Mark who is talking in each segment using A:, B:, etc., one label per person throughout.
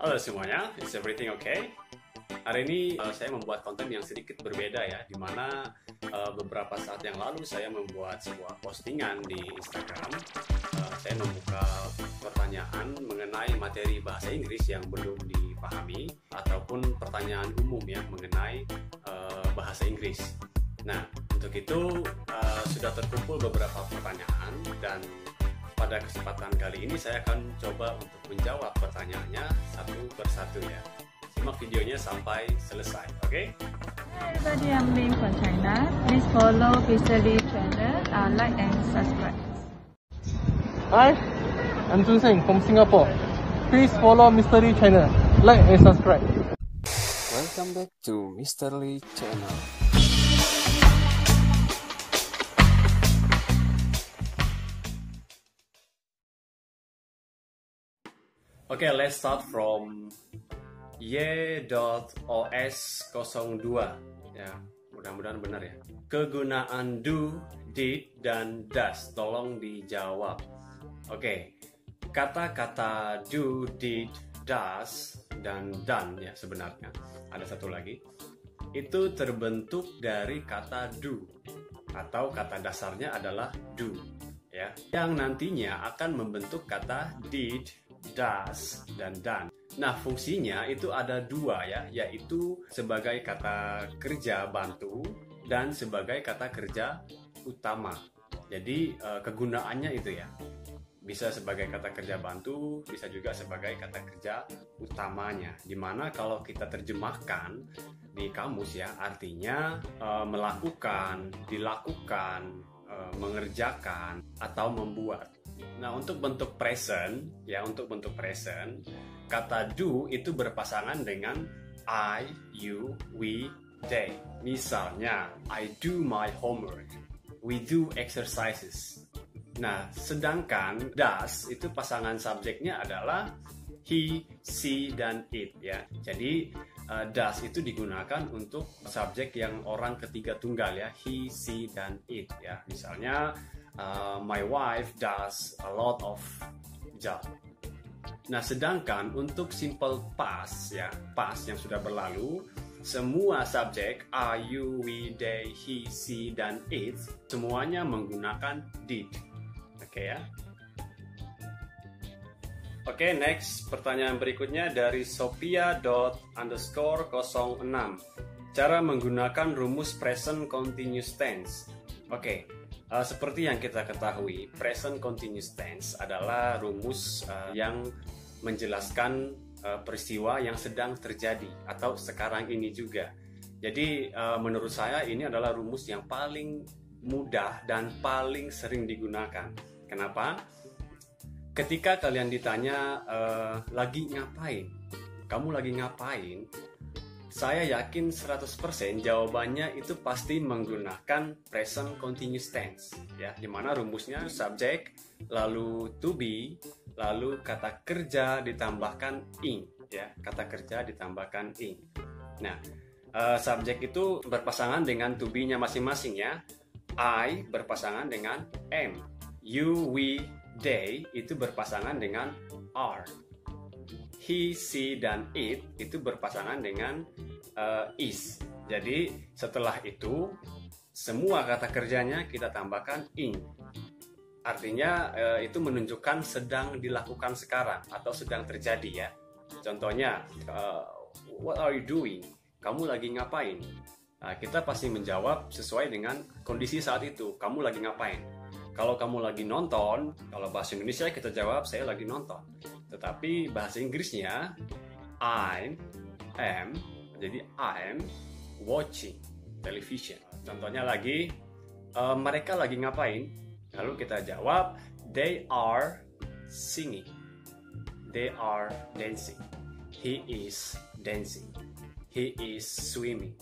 A: Halo semuanya, is everything okay? Hari ini saya membuat konten yang sedikit berbeda ya, dimana beberapa saat yang lalu saya membuat sebuah postingan di Instagram. Saya membuka pertanyaan mengenai materi bahasa Inggris yang belum dipahami, ataupun pertanyaan umum ya mengenai bahasa Inggris. Nah, untuk itu sudah terkumpul beberapa pertanyaan, dan pada kesempatan kali ini saya akan coba untuk menjawab pertanyaannya satu persatu ya. Simak videonya sampai selesai, oke?
B: Hi everybody, I'm Ling from China. Please follow Mr. Lee channel, like and subscribe.
C: Hi, I'm Jun Seng from Singapore. Please follow Mr. Lee channel, like and subscribe.
D: Welcome back to Mr. Lee channel.
A: Oke, let's start from y.os02 ya, mudah-mudahan benar ya. Kegunaan do, did, dan does, tolong dijawab. Oke, kata-kata do, did, does, dan done ya sebenarnya. Ada satu lagi. Itu terbentuk dari kata do, atau kata dasarnya adalah do ya, yang nantinya akan membentuk kata did, does, dan done. Nah, fungsinya itu ada dua ya, yaitu sebagai kata kerja bantu dan sebagai kata kerja utama. Jadi kegunaannya itu ya, bisa sebagai kata kerja bantu, bisa juga sebagai kata kerja utamanya. Dimana kalau kita terjemahkan di kamus ya, artinya melakukan, dilakukan, mengerjakan, atau membuat. Nah, untuk bentuk present ya, kata do itu berpasangan dengan I, you, we, they. Misalnya, I do my homework, we do exercises. Nah, sedangkan does itu pasangan subjeknya adalah he, she, dan it ya. Jadi does itu digunakan untuk subjek yang orang ketiga tunggal ya, he, she, dan it ya. Misalnya my wife does a lot of job. Nah, sedangkan untuk simple past ya, past yang sudah berlalu, semua subjek I, you, we, they, he, she, dan it semuanya menggunakan did. Oke ya. Oke, next pertanyaan berikutnya dari Sophia._06. Cara menggunakan rumus present continuous tense. Oke. Seperti yang kita ketahui, present continuous tense adalah rumus yang menjelaskan peristiwa yang sedang terjadi atau sekarang ini juga. Jadi menurut saya ini adalah rumus yang paling mudah dan paling sering digunakan. Kenapa? Ketika kalian ditanya lagi ngapain, kamu lagi ngapain? Saya yakin 100% jawabannya itu pasti menggunakan present continuous tense ya, dimana rumusnya subjek, lalu to be, lalu kata kerja ditambahkan ing ya, kata kerja ditambahkan ing. Nah, subjek itu berpasangan dengan to be-nya masing-masing ya. I berpasangan dengan am, you, we, they itu berpasangan dengan are. He, she, dan it itu berpasangan dengan is. Jadi setelah itu semua kata kerjanya kita tambahkan ing. Artinya itu menunjukkan sedang dilakukan sekarang atau sedang terjadi ya. Contohnya what are you doing? Kamu lagi ngapain? Nah, kita pasti menjawab sesuai dengan kondisi saat itu. Kamu lagi ngapain? Kalau kamu lagi nonton, kalau bahasa Indonesia kita jawab saya lagi nonton. Tetapi bahasa Inggrisnya I am, jadi I am watching television. Contohnya lagi, mereka lagi ngapain? Lalu kita jawab they are singing, they are dancing, he is dancing, he is swimming.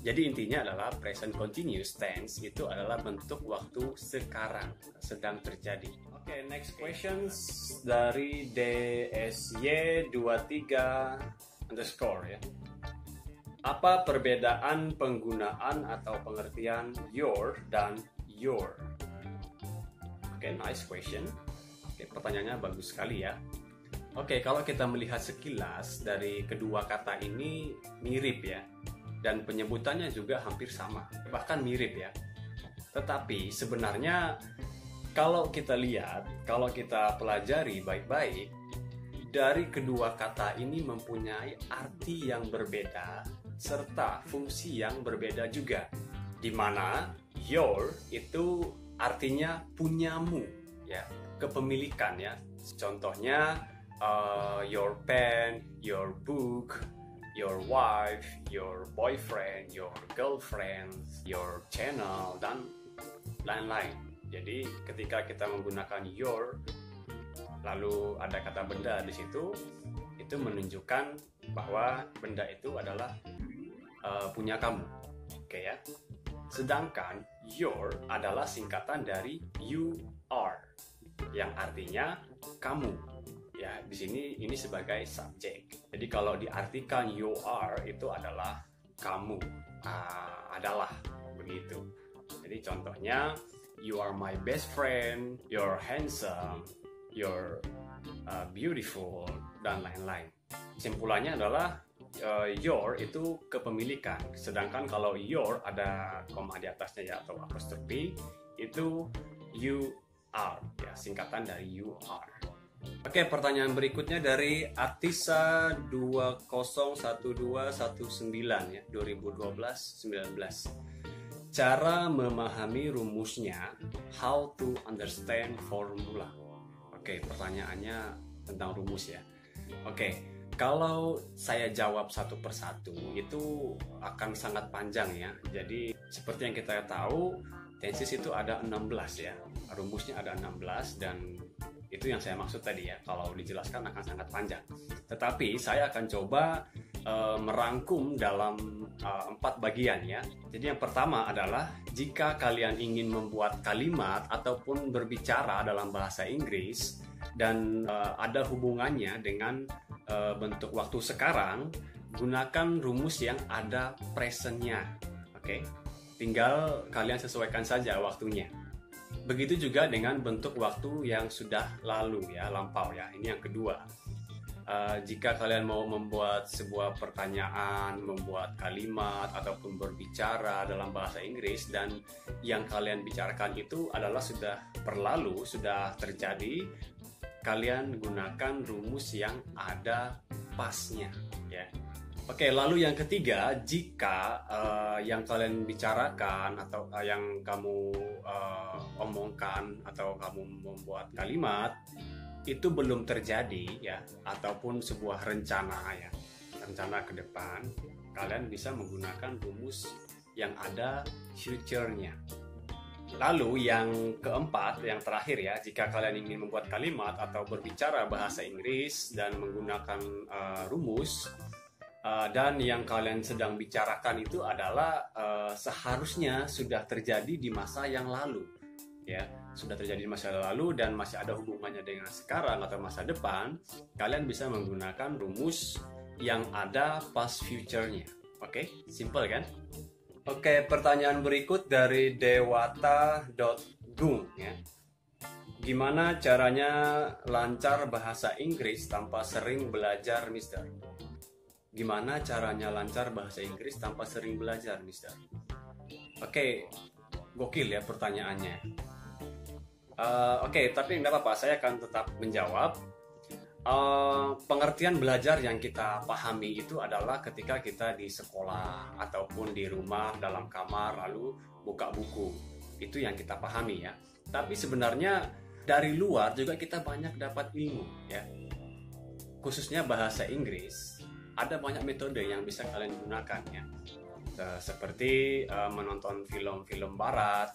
A: Jadi intinya adalah present continuous tense itu adalah bentuk waktu sekarang, sedang terjadi. Oke, next questions dari DSY23_ ya. Apa perbedaan penggunaan atau pengertian your dan your? Oke, nice question. Oke, pertanyaannya bagus sekali ya. Oke, kalau kita melihat sekilas dari kedua kata ini mirip ya, dan penyebutannya juga hampir sama, bahkan mirip ya. Tetapi sebenarnya kalau kita lihat, kalau kita pelajari baik-baik, dari kedua kata ini mempunyai arti yang berbeda serta fungsi yang berbeda juga. Di mana your itu artinya punyamu ya, kepemilikan ya. Contohnya your pen, your book, your wife, your boyfriend, your girlfriend, your channel, dan lain-lain. Jadi ketika kita menggunakan your, lalu ada kata benda di situ, itu menunjukkan bahwa benda itu adalah punya kamu. Oke ya. Sedangkan your adalah singkatan dari you are, yang artinya kamu. Ya, di sini ini sebagai subjek. Jadi kalau diartikan you are itu adalah kamu, adalah begitu. Jadi contohnya you are my best friend, you're handsome, you're beautiful, dan lain-lain. Kesimpulannya adalah your itu kepemilikan. Sedangkan kalau your ada koma di atasnya ya, atau apostrophe, itu you are ya, singkatan dari you are. Oke, pertanyaan berikutnya dari Atisa 201219 ya, 2012-19. Cara memahami rumusnya, how to understand formula. Oke, pertanyaannya tentang rumus ya. Oke, kalau saya jawab satu persatu itu akan sangat panjang ya. Jadi seperti yang kita tahu, tenses itu ada 16 ya. Rumusnya ada 16 dan itu yang saya maksud tadi ya, kalau dijelaskan akan sangat panjang. Tetapi saya akan coba merangkum dalam 4 bagian ya. Jadi yang pertama adalah jika kalian ingin membuat kalimat ataupun berbicara dalam bahasa Inggris dan ada hubungannya dengan bentuk waktu sekarang, gunakan rumus yang ada presentnya. Oke? Tinggal kalian sesuaikan saja waktunya. Begitu juga dengan bentuk waktu yang sudah lalu ya, lampau ya. Ini yang kedua. Jika kalian mau membuat sebuah pertanyaan, membuat kalimat ataupun berbicara dalam bahasa Inggris dan yang kalian bicarakan itu adalah sudah berlalu, sudah terjadi, kalian gunakan rumus yang ada pasnya ya. Oke, lalu yang ketiga, jika yang kalian bicarakan atau yang kamu omongkan atau kamu membuat kalimat itu belum terjadi ya, ataupun sebuah rencana ya, rencana ke depan, kalian bisa menggunakan rumus yang ada future-nya. Lalu yang keempat, yang terakhir ya, jika kalian ingin membuat kalimat atau berbicara bahasa Inggris dan menggunakan rumus, dan yang kalian sedang bicarakan itu adalah seharusnya sudah terjadi di masa yang lalu ya, sudah terjadi di masa lalu dan masih ada hubungannya dengan sekarang atau masa depan, kalian bisa menggunakan rumus yang ada past future-nya. Oke, simple kan? Oke, pertanyaan berikut dari dewata.gung ya. Gimana caranya lancar bahasa Inggris tanpa sering belajar, Mister? Gimana caranya lancar bahasa Inggris tanpa sering belajar, Mister? Oke, gokil ya pertanyaannya. Oke, tapi nggak apa-apa, saya akan tetap menjawab. Pengertian belajar yang kita pahami itu adalah ketika kita di sekolah ataupun di rumah dalam kamar lalu buka buku. Itu yang kita pahami ya. Tapi sebenarnya dari luar juga kita banyak dapat ilmu ya. Khususnya bahasa Inggris, ada banyak metode yang bisa kalian gunakan ya. Seperti menonton film-film barat,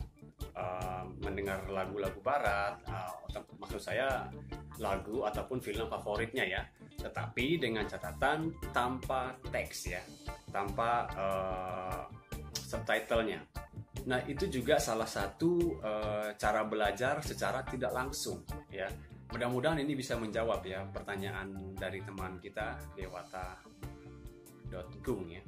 A: mendengar lagu-lagu barat, maksud saya lagu ataupun film favoritnya ya, tetapi dengan catatan tanpa teks ya, tanpa subtitlenya. Nah, itu juga salah satu cara belajar secara tidak langsung ya. Mudah-mudahan ini bisa menjawab ya pertanyaan dari teman kita Dewata.gung ya.